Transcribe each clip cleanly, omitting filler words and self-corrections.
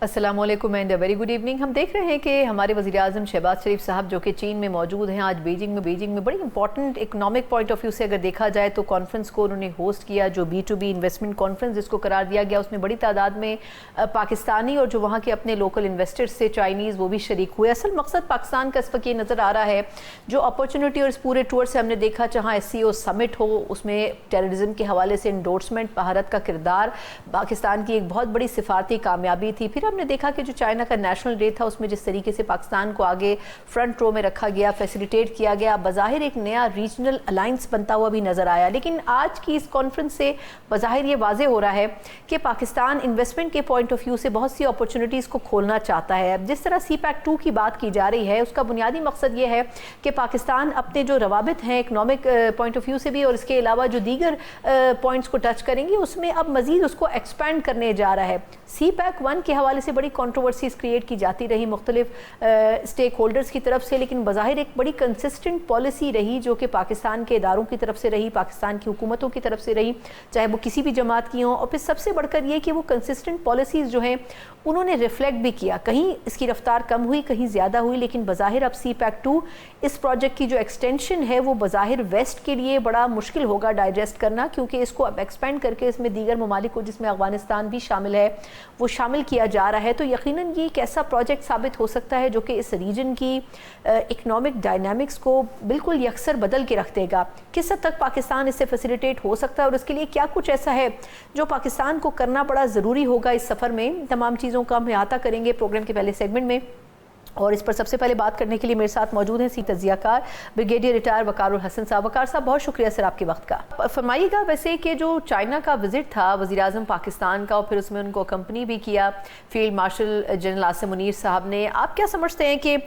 अस्सलाम वालेकुम and very good evening. हम देख रहे हैं कि हमारे वज़ीर आज़म शहबाज शरीफ साहब जो कि चीन में मौजूद हैं, आज बीजिंग में बड़ी important economic point of view से अगर देखा जाए तो कॉन्फ्रेंस को उन्होंने होस्ट किया, जो B2B इन्वेस्टमेंट कॉन्फ्रेंस जिसको करार दिया गया। उसमें बड़ी तादाद में पाकिस्तानी और जो वहाँ के अपने लोकल इन्वेस्टर्स से चाइनीज़ वो भी शरीक हुए। असल मकसद पाकिस्तान का इस वक्त ये नज़र आ रहा है, जो अपॉर्चुनिटी और इस पूरे टूर से हमने देखा, जहाँ SCO समिट हो उसमें टेररिज्म के हवाले से इंडोर्समेंट, भारत का किरदार, पाकिस्तान की एक बहुत बड़ी सिफारती कामयाबी थी। फिर हमने देखा कि जो चाइना का नेशनल डे था उसमें जिस तरीके से पाकिस्तान को आगे फ्रंट रो में रखा गया, फैसिलिटेट किया गया, बज़ाहिर एक नया रीजनल अलायंस बनता हुआ भी नज़र आया। लेकिन आज की इस कॉन्फ्रेंस से बज़ाहिर ये वाज़े हो रहा है कि पाकिस्तान इन्वेस्टमेंट के पॉइंट ऑफ व्यू से बहुत सी अपॉर्चुनिटीज़ को खोलना चाहता है। अब जिस तरह CPEC 2 की बात की जा रही है, उसका बुनियादी मकसद ये है कि पाकिस्तान अपने जो रवाबित हैं इकनॉमिक पॉइंट ऑफ व्यू से भी और इसके अलावा जो दीगर पॉइंट्स को टच करेंगे उसमें अब मज़ीद उसको एक्सपेंड करने जा रहा है। CPEC 1 के हवाले से बड़ी कंट्रोवर्सीज क्रिएट की जाती रही मुख्तलिफ स्टेक होल्डर्स की तरफ से, लेकिन बज़ाहिर एक बड़ी कंसिस्टेंट पॉलिसी रही जो कि पाकिस्तान के इदारों की तरफ से रही, पाकिस्तान की हुकूमतों की तरफ से रही, चाहे वो किसी भी जमात की हों। और फिर सबसे बढ़कर ये कि वो कंसिस्टेंट पॉलिसीज़ जो हैं उन्होंने रिफ्लेक्ट भी किया, कहीं इसकी रफ्तार कम हुई, कहीं ज़्यादा हुई, लेकिन बज़ाहिर अब CPEC 2 इस प्रोजेक्ट की जो एक्सटेंशन है वो बज़ाहिर वेस्ट के लिए बड़ा मुश्किल होगा डाइजेस्ट करना, क्योंकि इसको अब एक्सपेंड करके इसमें दीगर ममालिक को, जिसमें अफगानिस्तान भी शामिल है, वो शामिल किया जा रहा है। तो यकीनन ये एक ऐसा प्रोजेक्ट साबित हो सकता है जो कि इस रीजन की इकनॉमिक डायनामिक्स को बिल्कुल यकसर बदल के रख देगा। किस हद तक पाकिस्तान इससे फैसिलिटेट हो सकता है और इसके लिए क्या कुछ ऐसा है जो पाकिस्तान को करना बड़ा ज़रूरी होगा इस सफ़र में, तमाम चीज़ों का हम अहाता करेंगे प्रोग्राम के पहले सेगमेंट में। और इस पर सबसे पहले बात करने के लिए मेरे साथ मौजूद हैं तजियाकार ब्रिगेडियर रिटायर वकार हसन साहब। वकार साहब, बहुत शुक्रिया सर आपके वक्त का। फरमाइएगा वैसे कि जो चाइना का विज़िट था वज़ीर आज़म पाकिस्तान का और फिर उसमें उनको अकम्पनी भी किया field marshal general Asim Munir साहब ने, आप क्या समझते हैं कि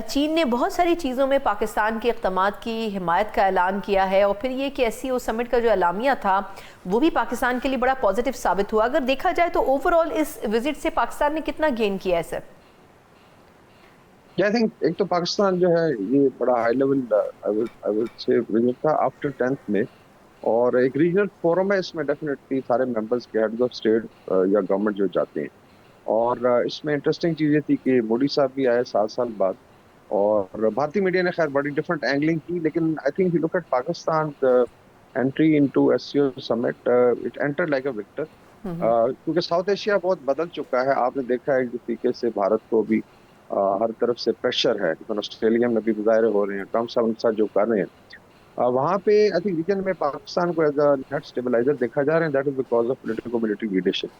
चीन ने बहुत सारी चीज़ों में पाकिस्तान के इक़दामात की हिमायत का ऐलान किया है और फिर ये कि SCO समिट का जो एलामिया था वो भी पाकिस्तान के लिए बड़ा पॉजिटिव साबित हुआ। अगर देखा जाए तो ओवरऑल इस विज़िट से पाकिस्तान ने कितना गेन किया है सर? आई थिंक एक तो पाकिस्तान जो है ये बड़ा high level I would say visit था आफ्टर 10th में, और एक रीजनल फोरम है, इसमें डेफिनेटली सारे मेंबर्स के हेड ऑफ स्टेट या गवर्नमेंट जो जाते हैं। और इसमें इंटरेस्टिंग चीज़ ये थी कि मोदी साहब भी आए 7 साल बाद, और भारतीय मीडिया ने खैर बड़ी डिफरेंट एंगलिंग की, लेकिन I think you look at Pakistan entry into SCO summit, it entered like a victor, क्योंकि साउथ एशिया बहुत बदल चुका है। आपने देखा है जिस तरीके से भारत को भी हर तरफ से प्रेशर है, तो ऑस्ट्रेलिया में भी मुजाहरे हो रहे हैं, ट्रम्प साहब उनके साथ जो कर रहे हैं वहाँ पे आई थिंक रीजन में पाकिस्तान को एज अ नेट स्टेबलाइजर देखा जा रहा है। That is because of politico military leadership.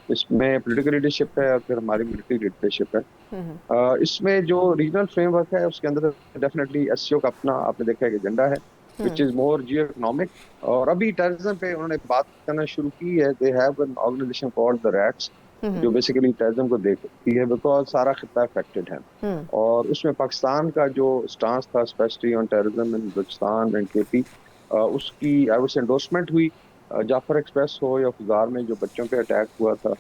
इसमें पॉलिटिकल लीडरशिप है और फिर हमारी मिलिट्री लीडरशिप है। इसमें जो रीजनल फ्रेमवर्क है उसके अंदर डेफिनेटली SCO का अपना आपने देखा एक एजेंडा है which is more Jio economic, और अभी टेररिज्म पे उन्होंने बात करना शुरू की है। They have an organization called the RATS जो बेसिकली टेररिज्म को देखती है, बिकॉज सारा खिता अफेक्टेड है। और उसमें पाकिस्तान का जो स्टांस था specially on terrorism in Balochistan and KP, उसकी आई वुड से एंडोर्समेंट हुई। जाफर एक्सप्रेस हो या खुजार में जो बच्चों पे अटैक हुआ था,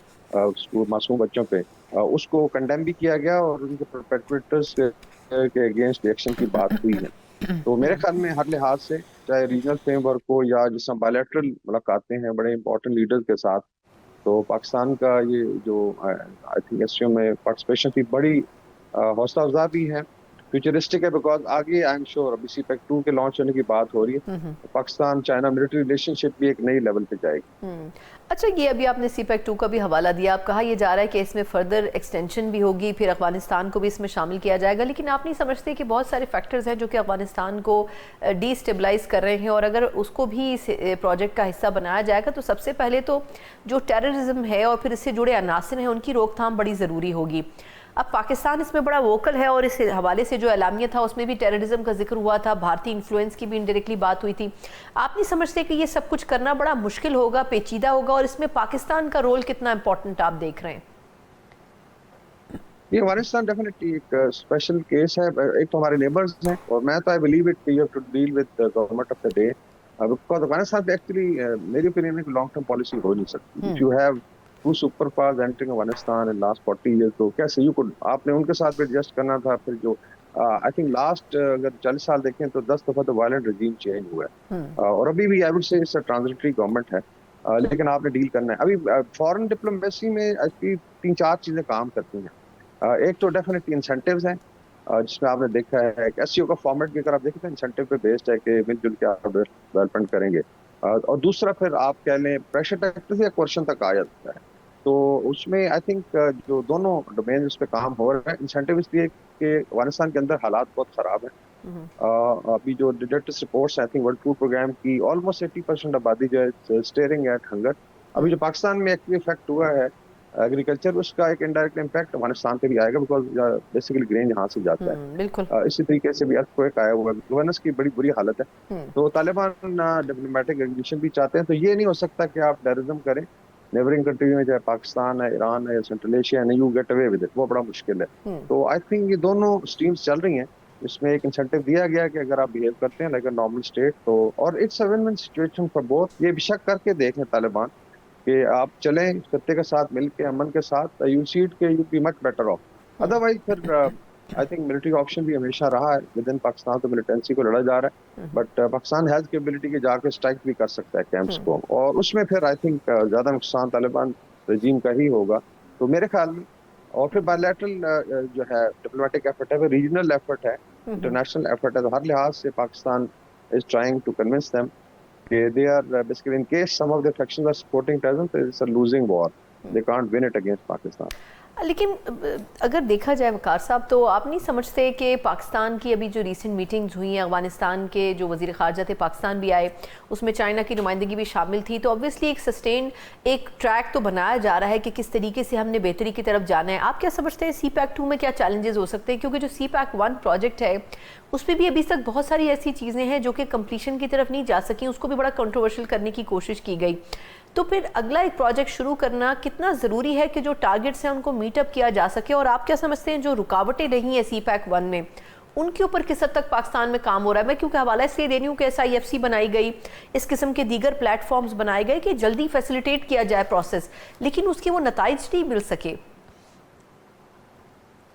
मासूम बच्चों पे, उसको कंडेम भी किया गया और उनके परपेट्रेटर्स के अगेंस्ट एक्शन की बात हुई है। तो मेरे ख्याल में हर लिहाज से, चाहे रीजनल फ्रेमवर्क हो या जिसमें बायलैटरल मुलाकातें हैं बड़े इंपॉर्टेंट लीडर्स के साथ, तो पाकिस्तान का ये जो आई थिंक SCO में पार्टिसिपेशन थी बड़ी हौसला अफजा भी है, फ्यूचरिस्टिक है, बिकॉज आगे आई एम श्योर अभी CPEC 2 के लॉन्च होने की बात हो रही है, तो पाकिस्तान चाइना मिलिट्री रिलेशनशिप भी एक नई लेवल पे जाएगी। अच्छा, ये अभी आपने CPEC 2 का भी हवाला दिया, आप कहा ये जा रहा है कि इसमें फर्दर एक्सटेंशन भी होगी, फिर अफगानिस्तान को भी इसमें शामिल किया जाएगा, लेकिन आप नहीं समझते कि बहुत सारे फैक्टर्स हैं जो कि अफगानिस्तान को डिस्टेबलाइज कर रहे हैं, और अगर उसको भी इस प्रोजेक्ट का हिस्सा बनाया जाएगा तो सबसे पहले तो जो टेररिज्म है और फिर इससे जुड़े अनासिर हैं उनकी रोकथाम बड़ी ज़रूरी होगी। अब पाकिस्तान इसमें बड़ा वोकल है और इस हवाले से जो एलामिया था उसमें भी टेररिज्म का जिक्र हुआ था, भारतीय इन्फ्लुएंस की भी इनडायरेक्टली बात हुई थी। आप नहीं समझते कि ये सब कुछ करना बड़ा मुश्किल होगा, पेचीदा होगा, और इसमें पाकिस्तान का रोल कितना इंपॉर्टेंट आप देख रहे हैं? ये अफगानिस्तान डेफिनेटली एक स्पेशल केस है। एक तो हमारे नेबर्स हैं, और मैं तो I believe it you have to deal with the government of the day, because Afghanistan पे एक्चुअली मेरी ओपिनियन में लॉन्ग टर्म पॉलिसी हो नहीं सकती। If you have to super powers entering Afghanistan in last 40 years, तो कैसे यू कुड आपने उनके साथ भी एडजस्ट करना था। फिर जो आई थिंक लास्ट अगर 40 साल देखें तो 10 दफा तो वायलेंट रजीम चेंज हुआ है, और अभी भी I would say it's a transitory government है। लेकिन आपने डील करना है। अभी फॉरेन डिप्लोमेसी में ऐसी 3-4 चीजें काम करती हैं। एक तो डेफिनेटली इंसेंटिव्स हैं, जिसमें आपने देखा है कि एससीओ का फॉर्मेट भी अगर आप देखें तो इंसेंटिव पे बेस्ड है कि मिलजुल के आप डेवलपमेंट करेंगे। और दूसरा फिर आप कह लें प्रेशर टेक्टर या क्वेश्चन तक आ जाता है। तो उसमें आई थिंक जो दोनों डोमेन उस पर काम हो रहा है, इंसेंटिव इसलिए कि अफगानिस्तान के अंदर हालात बहुत खराब है। अभी जो latest reports I think World Food Programme की ऑलमोस्ट 80% आबादी जो है स्टेयरिंग एट हंगर। अभी जो पाकिस्तान में एक्चुअली इफेक्ट हुआ है एग्रीकल्चर, उसका एक इनडायरेक्ट इम्पैक्ट अफगानिस्तान पे भी आएगा, बिकॉज बेसिकली ग्रेन यहाँ से जाता है। बिल्कुल। इसी तरीके से भी अर्थक्वेक आया हुआ है, गवर्नेंस की बड़ी बुरी हालत है। तो तालिबान डिप्लोमेटिक रेगुलेशन भी चाहते हैं, तो ये नहीं हो सकता कि आप टेररिज्म करें नेबरिंग कंट्री में, चाहे पाकिस्तान है, ईरान है, सेंट्रल एशिया है, you get away with it, वो बड़ा मुश्किल है। तो आई थिंक ये दोनों स्ट्रीम्स चल रही हैं। इसमें एक इंसेंटिव दिया गया कि अगर आप बिहेव करते हैं लाइक अ नॉर्मल स्टेट, तो और it's a win win situation for both. ये बेशक करके देखें तालिबान कि आप चलें सत्ते के साथ मिलके अमन के साथ, यू सी इट के you be much better of. Otherwise फिर आई थिंक मिलिट्री ऑप्शन भी हमेशा रहा है विद इन पाकिस्तान, तो मिलिटेंसी को लड़ा जा रहा है, बट पाकिस्तान हैज के एबिलिटी के जाके स्ट्राइक भी कर सकता है कैंप्स को, और उसमें फिर आई थिंक ज्यादा नुकसान तालिबान रजीम का ही होगा। तो मेरे ख्याल में और फिर बायलैटरल जो है डिप्लोमेटिक एफर्ट है, वो रीजनल एफर्ट है, इंटरनेशनल एफर्ट है। तो हर लिहाज से Pakistan is trying to convince them कि they are basically in case some of the factions are supporting terrorism, it's a losing war. They can't win it against Pakistan. लेकिन अगर देखा जाए वकार साहब, तो आप नहीं समझते कि पाकिस्तान की अभी जो रीसेंट मीटिंग्स हुई हैं, अफगानिस्तान के जो वज़ीर ख़ारजा थे पाकिस्तान भी आए, उसमें चाइना की नुमाइंदगी भी शामिल थी, तो ऑब्वियसली एक सस्टेन एक ट्रैक तो बनाया जा रहा है कि किस तरीके से हमने बेहतरी की तरफ जाना है। आप क्या समझते हैं CPEC-2 में क्या चैलेंजेस हो सकते हैं? क्योंकि जो CPEC-1 प्रोजेक्ट है उस पर भी अभी तक बहुत सारी ऐसी चीज़ें हैं जो कि कंप्लीशन की तरफ नहीं जा सकी, उसको भी बड़ा कंट्रोवर्शियल करने की कोशिश की गई। तो फिर अगला एक प्रोजेक्ट शुरू करना कितना ज़रूरी है कि जो टारगेट्स हैं उनको मीटअप किया जा सके? और आप क्या समझते हैं जो रुकावटें रही हैं CPEC-1 में, उनके ऊपर किस हद तक पाकिस्तान में काम हो रहा है? मैं क्योंकि हवाला इसलिए दे रही हूँ कि SIFC बनाई गई, इस किस्म के दीगर प्लेटफॉर्म्स बनाए गए कि जल्दी फैसिलिटेट किया जाए प्रोसेस, लेकिन उसके वो नताइज नहीं मिल सके।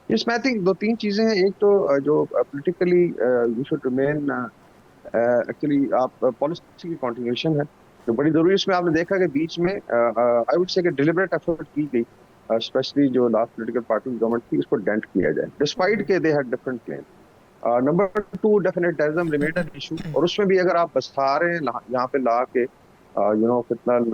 इसमें आई थिंक 2-3 चीजें हैं। एक तो जो politically you should remain, actually आप पॉलिसी की कंटिन्यूएशन है तो बड़ी जरूरी। इसमें आपने देखा कि बीच में आई वुड से कि डिलिबरेट एफर्ट की गई, स्पेशली जो लास्ट पॉलिटिकल पार्टी गवर्नमेंट थी, उसको डेंट किया जाए डिस्पाइट के they had different plan. Number 2, definite terrorism remain an issue, और उसमें भी अगर आप बसा रहे हैं यहाँ पे ला के फितनल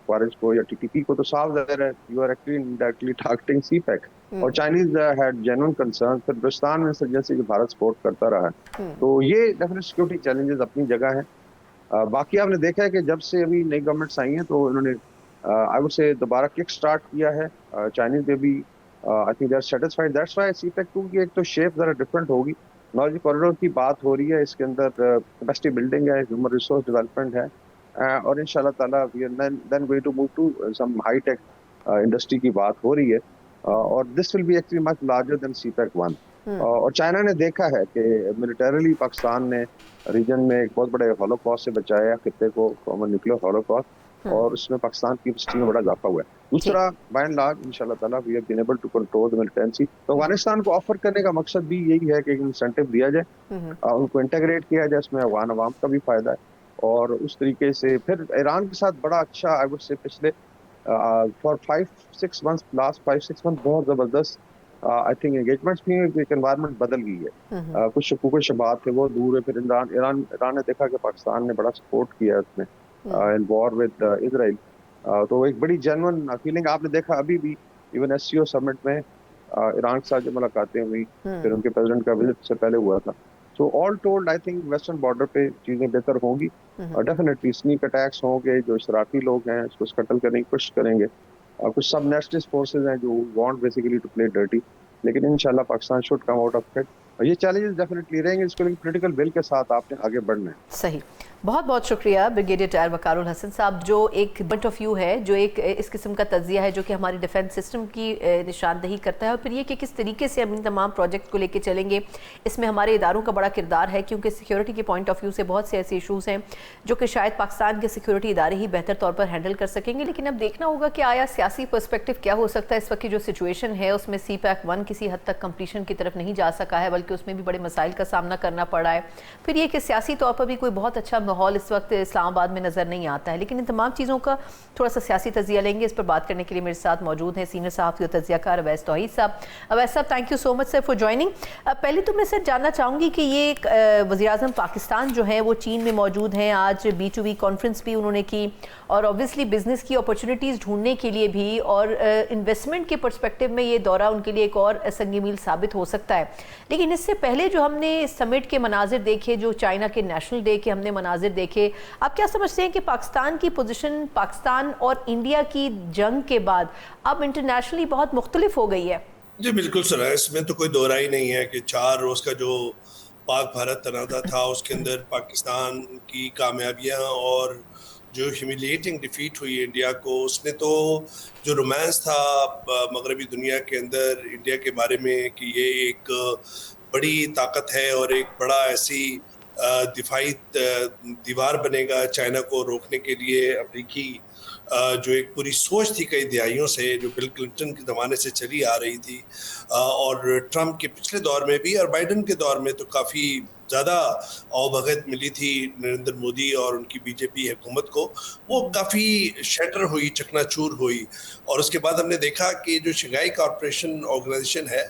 वारिस को या TTP को, तो साफ ज़ाहिर है you are actually indirectly targeting CPEC। और चाइनीज हैड जेन्युइन कंसर्न, फिर हिंदुस्तान में इंसर्जेंसी जो भारत सपोर्ट करता रहा है, तो ये डेफिनेट सिक्योरिटी चैलेंजेस अपनी जगह है। बाकी आपने देखा है कि जब से अभी नई गवर्नमेंट्स आई हैं तो इन्होंने आई वुड से दोबारा किक स्टार्ट किया है। चाइनीज में भी I think they are satisfied, that's why CPEC-2 की एक तो शेप जरा डिफरेंट होगी। नॉलेज कॉरिडोर की बात हो रही है, इसके अंदर कैपेसिटी बिल्डिंग है, ह्यूमन रिसोर्स डेवलपमेंट है, और इंशाल्लाह ताला we are then going to move to some high tech industry की बात हो रही है, और this will be actually much larger than CPEC-1। और चाइना ने देखा है कि मिलिटरीली पाकिस्तान ने रीजन में एक बहुत बड़े हॉलोकॉस्ट से बचाया खित्ते को, कॉमन न्यूक्लियर हॉलोकॉस्ट, और उसमें पाकिस्तान की हिस्ट्री में बड़ा इजाफा हुआ है। दूसरा, बाय एंड लार्ज इंशाल्लाह ताला we have been able to control the militancy. तो अफगानिस्तान को ऑफर करने का मकसद भी यही है कि इंसेंटिव दिया जाए, उनको इंटीग्रेट किया जाए, इसमें अफगान अवाम का भी फायदा है, और उस तरीके से फिर ईरान के साथ बड़ा अच्छा आई वुड से पिछले फॉर 5-6 मंथ्स, लास्ट 5-6 मंथ बहुत जबरदस्त आई थिंक एंगेजमेंट्स भी, एक एनवायरनमेंट बदल गई है। कुछ शकूक शबात थे वो दूर है, फिर ईरान ने देखा कि पाकिस्तान ने बड़ा सपोर्ट किया उसमें इन वॉर विद इजराइल, तो एक बड़ी जेन्युइन फीलिंग आपने देखा अभी भी इवन SCO समिट में ईरान के साथ जो मुलाकातें हुई, फिर उनके प्रेसिडेंट का विजिट से पहले हुआ था। So all told I think western border पे चीजें बेहतर होंगी, और डेफिनेटली स्नीक अटैक्स होंगे, जो शरारती लोग हैं उसको स्कटल करने की कोशिश करेंगे, कुछ सब नेशनलिस्ट फोर्सेज हैं जो want basically to play dirty, लेकिन इंशाल्लाह Pakistan should come out of it. ये चैलेंजेस डेफिनेटली रहेंगे, इसको लेकिन पॉलिटिकल विल के साथ आपने आगे बढ़ना है। सही, बहुत बहुत शुक्रिया ब्रिगेडियर टायर वकारुल हसन साहब, जो एक पॉइंट ऑफ व्यू है, जो एक इस किस्म का तज्जिया है जो कि हमारी डिफेंस सिस्टम की निशानदही करता है, और फिर ये कि किस तरीके से हम इन तमाम प्रोजेक्ट को लेके चलेंगे, इसमें हमारे इदारों का बड़ा किरदार है, क्योंकि सिक्योरिटी के पॉइंट ऑफ व्यू से बहुत से ऐसे इशूज़ हैं जो कि शायद पाकिस्तान के सिक्योरिटी इदारे ही बेहतर तौर पर हैंडल कर सकेंगे। लेकिन अब देखना होगा कि आया सियासी पर्सपेक्टिव क्या हो सकता है। इस वक्त की जो सिचुएशन है उसमें CPEC-1 किसी हद तक कंप्लीशन की तरफ नहीं जा सका है, बल्कि हालांकि उसमें भी बड़े मसाइल का सामना करना पड़ा है। फिर ये कि सियासी तौर पर भी कोई बहुत अच्छा माहौल इस वक्त इस्लामाबाद में नज़र नहीं आता है। लेकिन इन तमाम चीज़ों का थोड़ा सा सियासी तजिया लेंगे। इस पर बात करने के लिए मेरे साथ मौजूद हैं सीनियर सहाफ़ी और तजियाकार अवैस तौहीद साहब। अवैस साहब, thank you so much sir for joining. पहले तो मैं सर जानना चाहूँगी कि ये वज़ीर-ए-आज़म पाकिस्तान जो है वो चीन में मौजूद हैं, आज B2B कॉन्फ्रेंस भी उन्होंने की, और ऑब्वियसली बिज़नेस की अपॉर्चुनिटीज़ ढूंढने के लिए भी और इन्वेस्टमेंट के पर्सपेक्टिव में ये दौरा उनके लिए एक और संगी मील साबित हो सकता है। लेकिन इससे पहले जो हमने समिट के मनाजिर देखे, जो चाइना के नेशनल डे के हमने मनाजिर देखे, आप क्या समझते हैं कि पाकिस्तान की पोजीशन पाकिस्तान और इंडिया की जंग के बाद अब इंटरनेशनली बहुत मुख्तलिफ हो गई है? जी बिल्कुल सर, इसमें तो कोई दो राय नहीं है कि 4 रोज़ का जो पाक भारत तनाज़ा था उसके अंदर पाकिस्तान की कामयाबियां और जो ह्यूमिलिएटिंग डिफीट हुई इंडिया को, उसने तो जो रोमांस था मगरबी दुनिया के अंदर इंडिया के बारे में कि ये एक बड़ी ताकत है और एक बड़ा ऐसी दिफाई दीवार बनेगा चाइना को रोकने के लिए, अमरीकी जो एक पूरी सोच थी कई दहाइयों से जो बिल क्लिंटन के ज़माने से चली आ रही थी, और ट्रम्प के पिछले दौर में भी और बाइडन के दौर में तो काफ़ी ज़्यादा आवभगत मिली थी नरेंद्र मोदी और उनकी बीजेपी हुकूमत को, वो काफ़ी शैटर हुई, चकनाचूर हुई। और उसके बाद हमने देखा कि जो शंघाई कॉरपोरेशन ऑर्गेनाइजेशन है,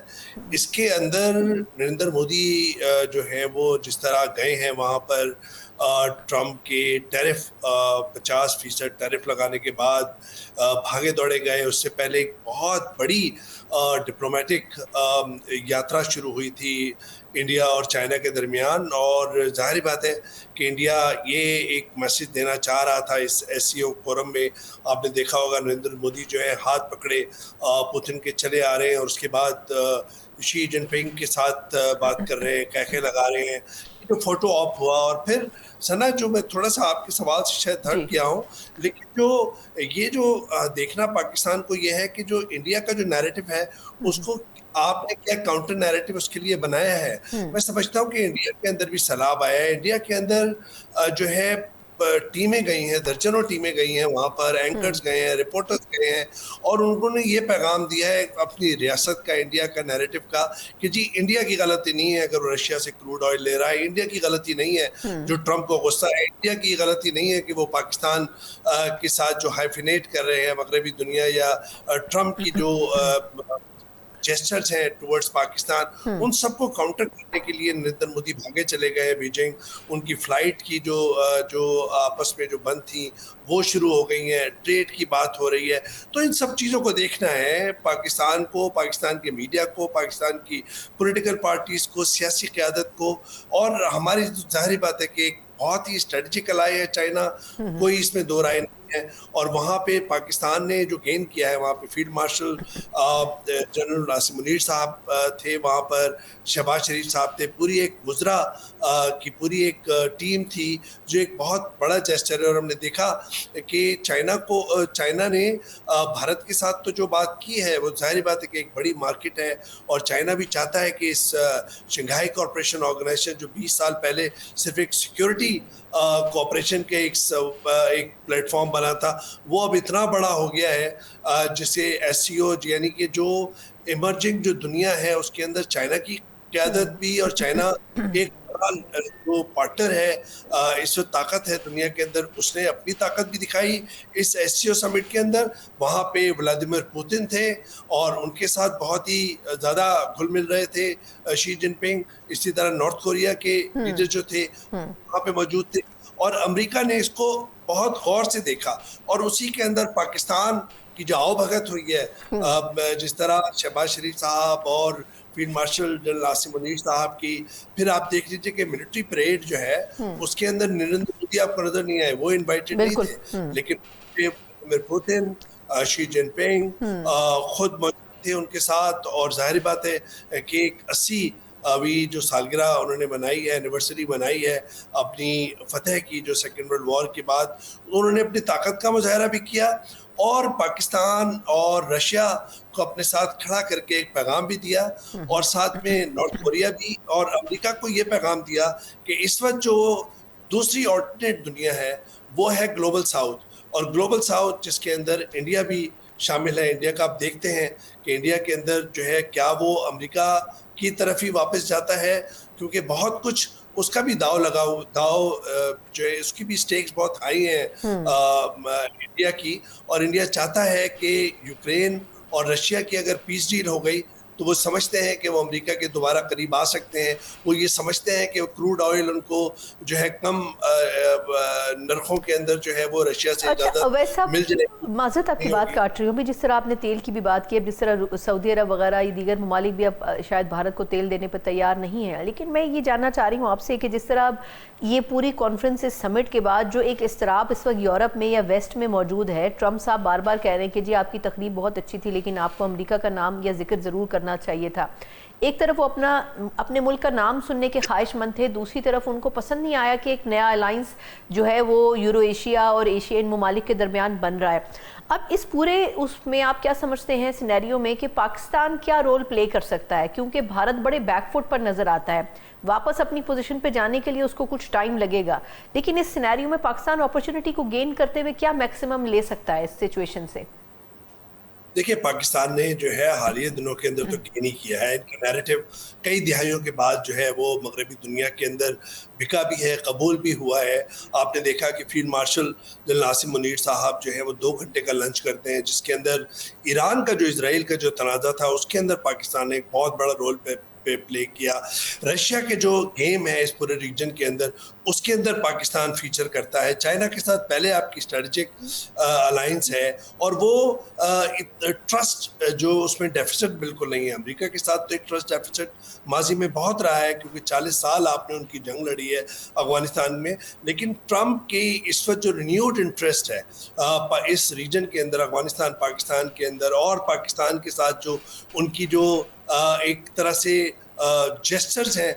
इसके अंदर नरेंद्र मोदी जो है वो जिस तरह गए हैं वहाँ पर ट्रम्प के टैरिफ 50% टैरिफ लगाने के बाद भागे दौड़े गए। उससे पहले एक बहुत बड़ी डिप्लोमेटिक यात्रा शुरू हुई थी इंडिया और चाइना के दरमियान, और जाहिर बात है कि इंडिया ये एक मैसेज देना चाह रहा था इस SCO फोरम में। आपने देखा होगा नरेंद्र मोदी जो है हाथ पकड़े पुतिन के चले आ रहे हैं और उसके बाद शी जिनपिंग के साथ बात कर रहे हैं, कहके लगा रहे हैं, जो फोटो ऑप हुआ। और फिर सना, जो मैं थोड़ा सा आपके सवाल से शायद हट गया हूँ, लेकिन जो ये जो देखना पाकिस्तान को ये है कि जो इंडिया का जो नैरेटिव है उसको आपने क्या काउंटर नैरेटिव उसके लिए बनाया है। मैं समझता हूँ कि इंडिया के अंदर भी सैलाब आया है। इंडिया के अंदर जो है टीमें गई हैं, दर्जनों टीमें गई हैं वहाँ पर, एंकर्स गए हैं, रिपोर्टर्स गए हैं, और उन्होंने ये पैगाम दिया है अपनी रियासत का, इंडिया का नैरेटिव का, कि जी इंडिया की गलती नहीं है अगर वो रशिया से क्रूड ऑयल ले रहा है, इंडिया की गलती नहीं है जो ट्रम्प को गुस्सा है, इंडिया की गलती नहीं है कि वो पाकिस्तान के साथ जो हाइफिनेट कर रहे हैं मगरबी दुनिया या ट्रम्प की जो जेस्चर्स हैं टुवर्ड्स पाकिस्तान, उन सबको काउंटर करने के लिए नरेंद्र मोदी भागे चले गए बीजिंग। उनकी फ्लाइट की जो आपस में जो बंद थी वो शुरू हो गई हैं, ट्रेड की बात हो रही है। तो इन सब चीज़ों को देखना है पाकिस्तान को, पाकिस्तान के मीडिया को, पाकिस्तान की पॉलिटिकल पार्टीज को, सियासी क़यादत को, और हमारी जाहिर बात है कि एक बहुत ही स्ट्रेटजिकल आई है चाइना, कोई इसमें दो राय नहीं है। और वहाँ पे पाकिस्तान ने जो गेन किया है, वहाँ पे फील्ड मार्शल जनरल नासिम मुनीर साहब थे, वहाँ पर शहबाज शरीफ साहब थे, पूरी एक वुज़रा की पूरी एक टीम थी जो एक बहुत बड़ा जेस्चर है। और हमने देखा कि चाइना ने भारत के साथ तो जो बात की है वो जाहिर बात है कि एक बड़ी मार्केट है, और चाइना भी चाहता है कि इस शंघाई कॉरपोरेशन ऑर्गेनाइजेशन जो 20 साल पहले सिर्फ एक सिक्योरिटी कोऑपरेशन के एक प्लेटफॉर्म बना था, वो अब इतना बड़ा हो गया है जिसे SCO यानी कि जो इमर्जिंग जो दुनिया है उसके अंदर चाइना की क़यादत भी, और चाइना एक जो पार्टनर है, इस ताकत है दुनिया के अंदर, उसने अपनी ताकत भी दिखाई इस SCO समिट के अंदर। वहाँ पे व्लादिमीर पुतिन थे और उनके साथ बहुत ही ज़्यादा घुल मिल रहे थे शी जिनपिंग, इसी तरह नॉर्थ कोरिया के लीडर जो थे वहाँ पे मौजूद थे, और अमेरिका ने इसको बहुत गौर से देखा। और उसी के अंदर पाकिस्तान की जो आवभगत हुई है, जिस तरह शहबाज शरीफ साहब और फील्ड मार्शल जनरल नासिम मुनीर साहब की, फिर आप देख लीजिए कि मिलिट्री परेड जो है उसके अंदर नरेंद्र मोदी आपको नजर नहीं आए, वो इनवाइटेड नहीं थे, लेकिन व्लादिमीर पुतिन, शी जिनपिंग खुद मौजूद थे उनके साथ। और जाहिर बात है कि एक 80 अभी जो सालगिरह उन्होंने बनाई है, एनिवर्सरी बनाई है अपनी फतह की, जो सेकेंड वर्ल्ड वॉर के बाद, उन्होंने अपनी ताकत का मुजाहरा भी किया और पाकिस्तान और रशिया को अपने साथ खड़ा करके एक पैगाम भी दिया, और साथ में नॉर्थ कोरिया भी और अमेरिका को ये पैगाम दिया कि इस वक्त जो दूसरी ऑल्टरनेट दुनिया है वो है ग्लोबल साउथ, और ग्लोबल साउथ जिसके अंदर इंडिया भी شامل ہے انڈیا کا. آپ دیکھتے ہیں کہ انڈیا کے اندر جو ہے کیا وہ امریکہ کی طرف ہی واپس جاتا ہے, کیونکہ بہت کچھ اس کا بھی داؤ جو ہے اس کی بھی سٹیکس بہت ہائی ہیں انڈیا کی, اور انڈیا چاہتا ہے کہ یوکرین اور رشیا کی اگر پیس ڈیل ہو گئی تو وہ سمجھتے ہیں کہ وہ امریکہ کے دوبارہ قریب آ سکتے ہیں. وہ یہ سمجھتے ہیں کہ کروڈ آئل ان کو جو ہے کم نرخوں کے اندر جو ہے وہ رشیا سے زیادہ مل جائے. معذرت آپ کی بات کاٹ رہی ہوں بھی, جس طرح آپ نے تیل کی بھی بات کی, اب جس طرح سعودی عرب وغیرہ یہ دیگر ممالک بھی اب شاید بھارت کو تیل دینے پہ تیار نہیں ہے, لیکن میں یہ جاننا چاہ رہی ہوں آپ سے کہ جس طرح اب یہ پوری کانفرنس اس سمٹ کے بعد جو ایک اضطراب اس وقت یورپ میں یا ویسٹ میں موجود ہے, ٹرمپ صاحب بار بار کہہ رہے ہیں کہ جی آپ کی تقریب بہت اچھی تھی لیکن آپ کو امریکہ کا نام یا ذکر ضرور کرنا چاہیے تھا. ایک طرف وہ اپنے ملک کا نام سننے کے خواہش مند تھے, دوسری طرف ان کو پسند نہیں آیا کہ ایک نیا الائنس جو ہے وہ یورو ایشیا اور ایشین ممالک کے درمیان بن رہا ہے. اب اس میں آپ کیا سمجھتے ہیں سینیریو میں کہ پاکستان کیا رول پلے کر سکتا ہے, کیونکہ بھارت بڑے بیک فٹ پر نظر آتا ہے, واپس اپنی پوزیشن پہ جانے کے لیے اس کو کچھ ٹائم لگے گا, لیکن اس سینیریو میں پاکستان اپرچونٹی کو گین کرتے ہوئے کیا میکسیمم لے سکتا ہے اس سچویشن سے؟ دیکھیں پاکستان نے جو ہے حالیہ دنوں کے اندر تو گین ہی کیا ہے. ان کا نیریٹو کئی دہائیوں کے بعد جو ہے وہ مغربی دنیا کے اندر بکا بھی ہے, قبول بھی ہوا ہے. آپ نے دیکھا کہ field marshal general Asim Munir صاحب جو ہے وہ 2 گھنٹے کا لنچ کرتے ہیں, جس کے اندر ایران کا جو اسرائیل کا جو تنازع تھا اس کے اندر پاکستان نے ایک بہت بڑا رول پلے کیا. رشیا کے جو گیم ہے اس پورے ریجن کے اندر اس کے اندر پاکستان فیچر کرتا ہے. چائنا کے ساتھ پہلے آپ کی اسٹریٹجک الائنس ہے, اور وہ ٹرسٹ جو اس میں ڈیفیسٹ بالکل نہیں ہے. امریکہ کے ساتھ تو ایک ٹرسٹ ڈیفیسٹ ماضی میں بہت رہا ہے, کیونکہ 40 سال آپ نے ان کی جنگ لڑی ہے افغانستان میں. لیکن ٹرمپ کی اس وقت جو رینیوڈ انٹرسٹ ہے اس ریجن کے اندر, افغانستان پاکستان کے اندر, اور پاکستان کے ساتھ جو ان کی جو ایک طرح سے جیسچرز ہیں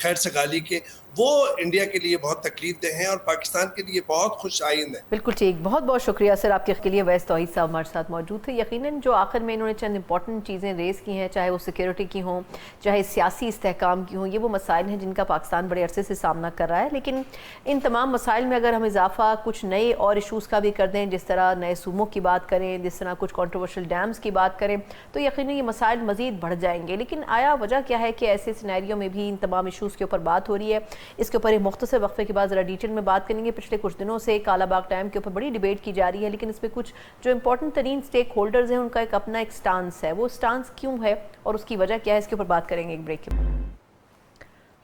خیر سگالی کے, وہ انڈیا کے لیے بہت تکلیف دہ ہیں اور پاکستان کے لیے بہت خوش آئند ہیں. بالکل ٹھیک, بہت بہت شکریہ سر آپ کے لیے. ویس توحید صاحب ہمارے ساتھ موجود تھے. یقیناً جو آخر میں انہوں نے چند امپورٹنٹ چیزیں ریز کی ہیں, چاہے وہ سیکیورٹی کی ہوں, چاہے سیاسی استحکام کی ہوں, یہ وہ مسائل ہیں جن کا پاکستان بڑے عرصے سے سامنا کر رہا ہے. لیکن ان تمام مسائل میں اگر ہم اضافہ کچھ نئے اور ایشوز کا بھی کر دیں, جس طرح نئے صوبوں کی بات کریں, جس طرح کچھ کنٹروورشل ڈیمز کی بات کریں, تو یقیناً یہ مسائل مزید بڑھ جائیں گے. لیکن آیا وجہ کیا ہے کہ ایسے سینیریو میں بھی ان تمام ایشوز کے اوپر بات ہو رہی ہے؟ اس کے اوپر ایک مختصر وقفے کے بعد ذرا ڈیٹیل میں بات کریں گے. پچھلے کچھ دنوں سے کالا باغ ڈیم کے اوپر بڑی ڈیبیٹ کی جا رہی ہے, لیکن اس میں کچھ جو امپورٹنٹ ترین سٹیک ہولڈرز ہیں ان کا ایک اپنا ایک سٹانس ہے. وہ سٹانس کیوں ہے اور اس کی وجہ کیا ہے, اس کے اوپر بات کریں گے ایک بریک کے بعد.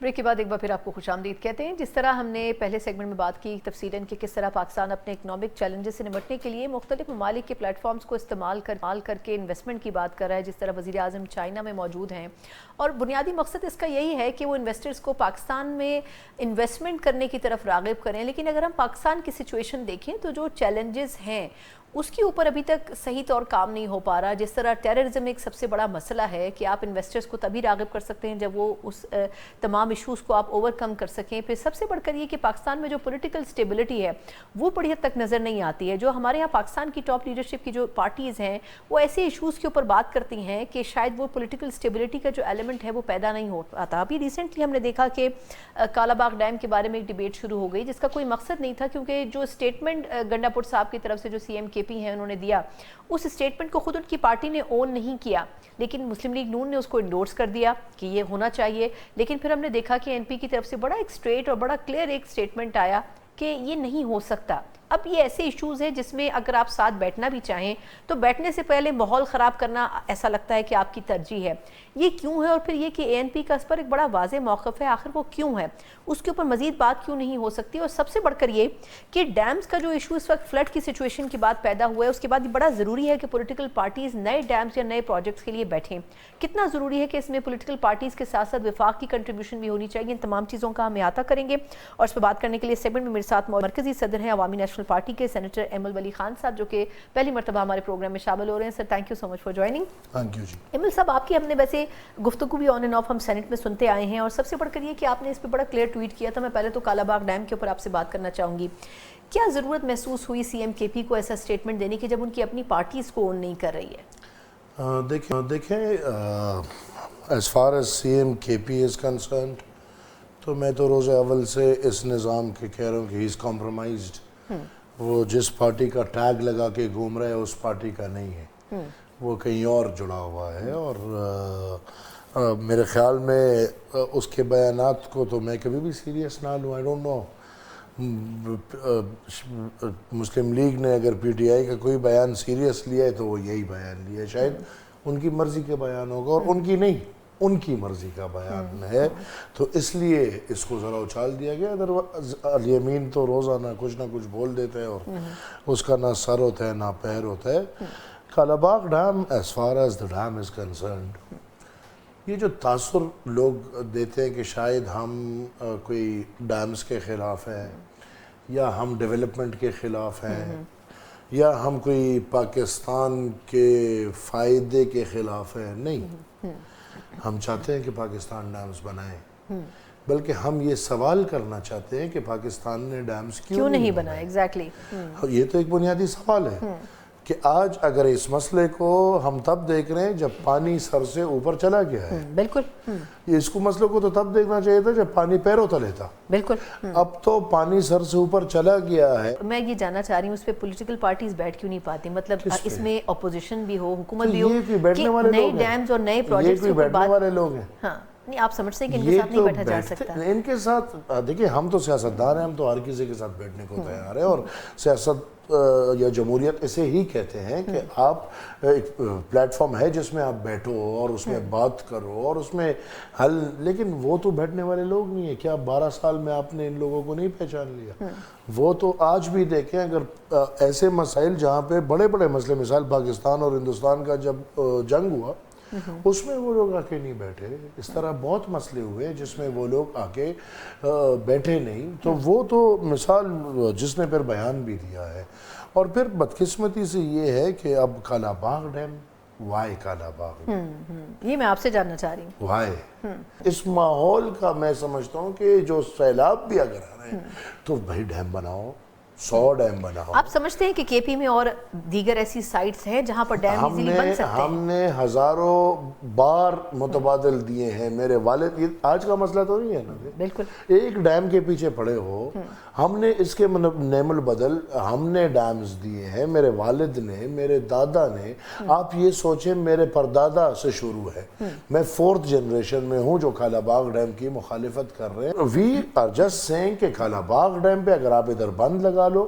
ایک بار پھر آپ کو خوش آمدید کہتے ہیں. جس طرح ہم نے پہلے سیگمنٹ میں بات کی تفصیلاً کہ کس طرح پاکستان اپنے اکنامک چیلنجز سے نمٹنے کے لیے مختلف ممالک کے پلیٹ فارمز کو استعمال کر کے انویسٹمنٹ کی بات کر رہا ہے, جس طرح وزیر اعظم چائنا میں موجود ہیں, اور بنیادی مقصد اس کا یہی ہے کہ وہ انویسٹرز کو پاکستان میں انویسٹمنٹ کرنے کی طرف راغب کریں. لیکن اگر ہم پاکستان کی سچویشن دیکھیں تو جو چیلنجز ہیں اس کے اوپر ابھی تک صحیح طور کام نہیں ہو پا رہا. جس طرح ٹیررزم ایک سب سے بڑا مسئلہ ہے کہ آپ انویسٹرز کو تبھی راغب کر سکتے ہیں جب وہ اس تمام ایشوز کو آپ اوور کم کر سکیں. پھر سب سے بڑھ کر یہ کہ پاکستان میں جو پولیٹیکل سٹیبلٹی ہے وہ بڑی حد تک نظر نہیں آتی ہے. جو ہمارے یہاں پاکستان کی ٹاپ لیڈرشپ کی جو پارٹیز ہیں وہ ایسے ایشوز کے اوپر بات کرتی ہیں کہ شاید وہ پولیٹیکل سٹیبلٹی کا جو ایلیمنٹ ہے وہ پیدا نہیں ہو پاتا. ابھی ریسنٹلی ہم نے دیکھا کہ کالا باغ ڈیم کے بارے میں ایک ڈیبیٹ شروع ہو گئی, جس کا کوئی مقصد نہیں تھا, کیونکہ جو اسٹیٹمنٹ گنڈا پور صاحب کی طرف سے جو سی ایم کے پی ہیں انہوں نے دیا, اس اسٹیٹمنٹ کو خود ان کی پارٹی نے اون نہیں کیا, لیکن مسلم لیگ نون نے اس کو انڈورس کر دیا کہ یہ ہونا چاہیے. لیکن پھر ہم نے دیکھا کہ این پی کی طرف سے بڑا ایک اسٹریٹ اور بڑا کلیئر ایک اسٹیٹمنٹ آیا کہ یہ نہیں ہو سکتا. اب یہ ایسے ایشوز ہیں جس میں اگر آپ ساتھ بیٹھنا بھی چاہیں تو بیٹھنے سے پہلے ماحول خراب کرنا ایسا لگتا ہے کہ آپ کی ترجیح ہے. یہ کیوں ہے؟ اور پھر یہ کہ اے این پی کا اس پر ایک بڑا واضح موقف ہے, آخر وہ کیوں ہے, اس کے اوپر مزید بات کیوں نہیں ہو سکتی؟ اور سب سے بڑھ کر یہ کہ ڈیمز کا جو ایشو اس وقت فلڈ کی سچویشن کے بعد پیدا ہوا ہے, اس کے بعد یہ بڑا ضروری ہے کہ پولیٹیکل پارٹیز نئے ڈیمز یا نئے پروجیکٹس کے لیے بیٹھیں. کتنا ضروری ہے کہ اس میں پولیٹیکل پارٹیز کے ساتھ ساتھ وفاق کی کنٹریبیوشن بھی ہونی چاہیے. ان تمام چیزوں کا ہم احاطہ کریں گے, اور اس پہ بات کرنے کے لیے سیگمنٹ میں میرے ساتھ مرکزی صدر ہیں عوامی نیشنل پارٹی کے سینیٹر ایمل ولی خان صاحب, جو کہ پہلی مرتبہ ہمارے پروگرام میں شامل ہو رہے ہیں. Sir thank you so much for joining. Thank you ji. Aimal صاحب, آپ کی ہم نے ویسے گفتگو بھی آن اینڈ آف ہم سینٹ میں سنتے آئے ہیں, اور سب سے بڑھ کر یہ کہ آپ نے اس پہ بڑا کلیئر ٹویٹ کیا تھا. میں پہلے تو کالا باغ ڈیم کے اوپر آپ سے بات کرنا چاہوں گی, کیا ضرورت محسوس ہوئی سی ایم کے پی کو ایسا اسٹیٹمنٹ دینے کی جب ان کی اپنی پارٹیز کو اون نہیں کر رہی ہے؟ دیکھیں as far as C M K P is concerned, تو میں تو روز اول سے اس نظام کے کہہ رہا ہوں کہ ہی از کمپرومائزڈ. وہ جس پارٹی کا ٹیگ لگا کے گھوم رہا ہے اس پارٹی کا نہیں ہے، وہ کہیں اور جڑا ہوا ہے. اور میرے خیال میں اس کے بیانات کو تو میں کبھی بھی سیریس نہ لوں. I don't know Muslim league نے اگر پی ٹی آئی کا کوئی بیان سیریس لیا ہے تو وہ یہی بیان لیا ہے. شاید ان کی مرضی کا بیان ہوگا، اور ان کی نہیں، ان کی مرضی کا بیان ہے، تو اس لیے اس کو ذرا اچھال دیا گیا. الیمین تو روزانہ کچھ نہ کچھ بول دیتے ہیں اور اس کا نہ سر ہوتا ہے نہ پیر ہوتا ہے. Kala Bagh dam as far as the dam is concerned، یہ جو تاثر لوگ دیتے ہیں کہ شاید ہم کوئی ڈیمز کے خلاف ہیں یا ہم ڈیولپمنٹ کے خلاف ہیں یا ہم کوئی پاکستان کے فائدے کے خلاف ہیں، نہیں. ہم چاہتے ہیں کہ پاکستان ڈیمز بنائیں، بلکہ ہم یہ سوال کرنا چاہتے ہیں کہ پاکستان نے ڈیمز کیوں نہیں بنائے. ایگزیکٹلی یہ تو ایک بنیادی سوال ہے کہ آج اگر اس مسئلے کو ہم تب دیکھ رہے ہیں جب پانی سر سے اوپر چلا گیا ہے. بالکل. اس کو مسئلے کو تو تب دیکھنا چاہیے تھا جب پانی پیروں تلے تھا. بالکل. اب تو پانی سر سے اوپر چلا گیا ہے. میں یہ جاننا چاہ رہی ہوں اس پہ پولیٹیکل پارٹیز بیٹھ کیوں نہیں پاتی؟ مطلب اس میں اپوزیشن بھی ہو، حکومت بھی ہو، بیٹھنے والے نئے ڈیمز اور نئے پروجیکٹس کے بیٹھنے والے لوگ ہیں. ہاں نہیں، آپ سمجھتے ہیں کہ ان کے ساتھ نہیں بیٹھا جا سکتا؟ ان کے ساتھ دیکھیں، ہم تو سیاستدار ہیں، ہم تو ہر کسی کے ساتھ بیٹھنے کو تیار ہیں. اور سیاست یا جمہوریت اسے ہی کہتے ہیں کہ آپ ایک پلیٹ فارم ہے جس میں آپ بیٹھو اور اس میں بات کرو اور اس میں حل. لیکن وہ تو بیٹھنے والے لوگ نہیں ہیں. کیا 12 سال میں آپ نے ان لوگوں کو نہیں پہچان لیا؟ وہ تو آج بھی دیکھیں، اگر ایسے مسائل جہاں پہ بڑے بڑے مسئلے، مثال پاکستان اور ہندوستان کا جب جنگ ہوا، اس میں وہ لوگ آ کے نہیں بیٹھے. اس طرح بہت مسئلے ہوئے جس میں وہ لوگ آ کے بیٹھے نہیں. تو وہ تو مثال جس نے پھر بیان بھی دیا ہے. اور پھر بدقسمتی سے یہ ہے کہ اب کالا باغ ڈیم، وائے کالا باغ ڈیم، یہ میں آپ سے جاننا چاہ رہی ہوں. وائے اس ماحول کا میں سمجھتا ہوں کہ جو سیلاب بھی اگر آ رہے ہیں تو بھائی ڈیم بناؤ، 100 ڈیم بناؤ. آپ سمجھتے ہیں کہ کے پی میں اور دیگر ایسی سائٹس ہیں جہاں پر ڈیم ایزیلی بن سکتے ہیں؟ ہم نے ہزاروں بار متبادل دیے ہیں. میرے والد، یہ آج کا مسئلہ تو نہیں ہے نا، بالکل ایک ڈیم کے پیچھے پڑے ہو. ہم نے اس کے نعم البدل ہم نے ڈیمز دیے ہیں، میرے والد نے، میرے دادا نے. آپ یہ سوچیں میرے پردادا سے شروع ہے. میں 4th جنریشن میں ہوں جو کالا باغ ڈیم کی مخالفت کر رہے ہیں. وی آر جسٹ سیئنگ کہ کالا باغ ڈیم پہ اگر آپ ادھر بند لگا لو،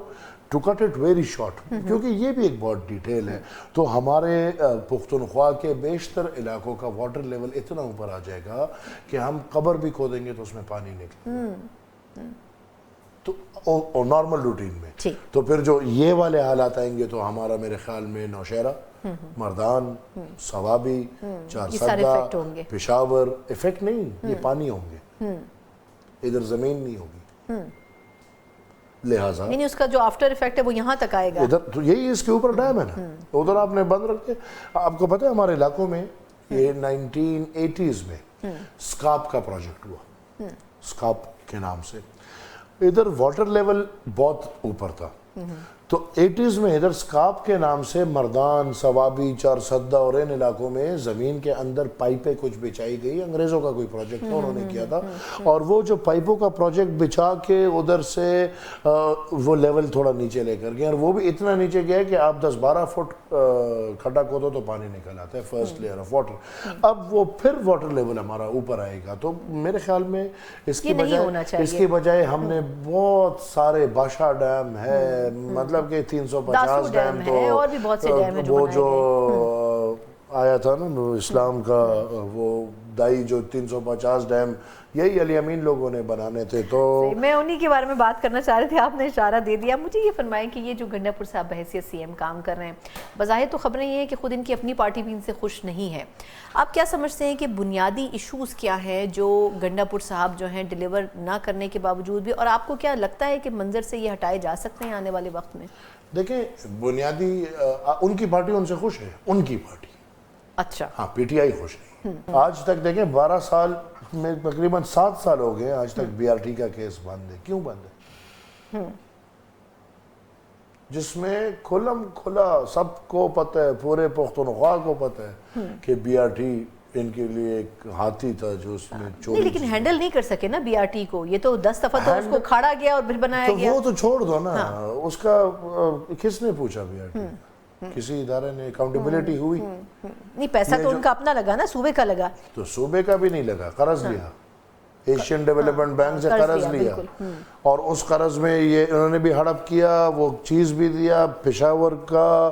to cut it very short, کیونکہ یہ بھی ایک بہت ڈیٹیل ہے، تو ہمارے پختونخوا کے بیشتر علاقوں کا واٹر لیول اتنا اوپر آ جائے گا کہ ہم قبر بھی کھودیں گے تو اس میں پانی نکلے. تو نارمل روٹین میں تو پھر جو یہ والے حالات آئیں گے تو ہمارا میرے خیال میں نوشہرہ، مردان، صوابی، چارسدہ، پشاور افیکٹ نہیں، یہ پانی ہوں گے، ادھر زمین نہیں ہوگی. لہٰذا یعنی اس کا جو آفٹر ایفیکٹ ہے وہ یہاں تک آئے گا. ادھر تو یہی اس کے اوپر ڈیم ہے نا، ادھر آپ نے بند رکھتے. آپ کو پتہ ہے ہمارے علاقوں میں یہ 1980s میں سکاپ کا پروجیکٹ ہوا، سکاپ کے نام سے. ادھر واٹر لیول بہت اوپر تھا، تو 80s میں ادھر سکاپ کے نام سے مردان، صوابی، چارسدہ اور ان علاقوں میں زمین کے اندر پائپیں کچھ بچھائی گئی. انگریزوں کا کوئی پروجیکٹ تھا، انہوں نے کیا تھا. اور وہ جو پائپوں کا پروجیکٹ بچھا کے ادھر سے وہ لیول تھوڑا نیچے لے کر گئے، اور وہ بھی اتنا نیچے گیا کہ آپ 10-12 فٹ کھڈا کھودو تو پانی نکل آتا ہے، فرسٹ لیئر آف واٹر. اب وہ پھر واٹر لیول ہمارا اوپر آئے گا. تو میرے خیال میں اس کی بجائے ہم نے بہت سارے بادشاہ ڈیم ہے، مطلب کہ 350 ڈیم تو وہ جو آیا تھا نا اسلام کا وہ دائی، جو 350 ڈیم یہی علی امین لوگوں نے بنانے تھے. تو میں انہی کے بارے میں بات کرنا چاہ رہے تھے، آپ نے اشارہ دے دیا. مجھے یہ فرمائیں کہ یہ جو گنڈا پور صاحب بحیثیت سی ایم کام کر رہے ہیں، بظاہر تو خبریں یہ ہیں کہ خود ان کی اپنی پارٹی بھی ان سے خوش نہیں ہے. آپ کیا سمجھتے ہیں کہ بنیادی ایشوز کیا ہیں جو گنڈا پور صاحب جو ہیں ڈیلیور نہ کرنے کے باوجود بھی، اور آپ کو کیا لگتا ہے کہ منظر سے یہ ہٹائے جا سکتے ہیں آنے والے وقت میں؟ دیکھیں، بنیادی ان کی پارٹی ان سے خوش ہے، ان کی پارٹی. اچھا. ہاں، پی ٹی آئی خوش نہیں. آج تک دیکھیں 12 سال میں تقریباً 7 سال ہو گئے آج تک بی آر ٹی کا کیس بند ہے. کیوں بند ہے؟ جس میں کھلم کھلا سب کو پتہ ہے، پورے پختونخوا کو پتہ ہے کہ بی آر ٹی ان کے لیے ایک ہاتھی تھا جو اس میں نہیں چوری لیکن ہینڈل نہیں کر سکے نا بی آر ٹی کو, یہ تو 10 دفعہ تو اس کو کھاڑا گیا اور پھر بنایا تو گیا. وہ تو چھوڑ دو نا, اس کا کس نے پوچھا بی آر ٹی, کسی ادارے نے اکاؤنٹیبلٹی ہوئی؟ نہیں پیسہ تو ان کا اپنا لگا نا, صوبے کا لگا. تو صوبے کا بھی نہیں لگا, قرض لیا ایشین ڈیولپمنٹ بینک سے, قرض لیا اور اس قرض میں یہ انہوں نے بھی ہڑپ کیا, وہ چیز بھی دیا, پشاور کا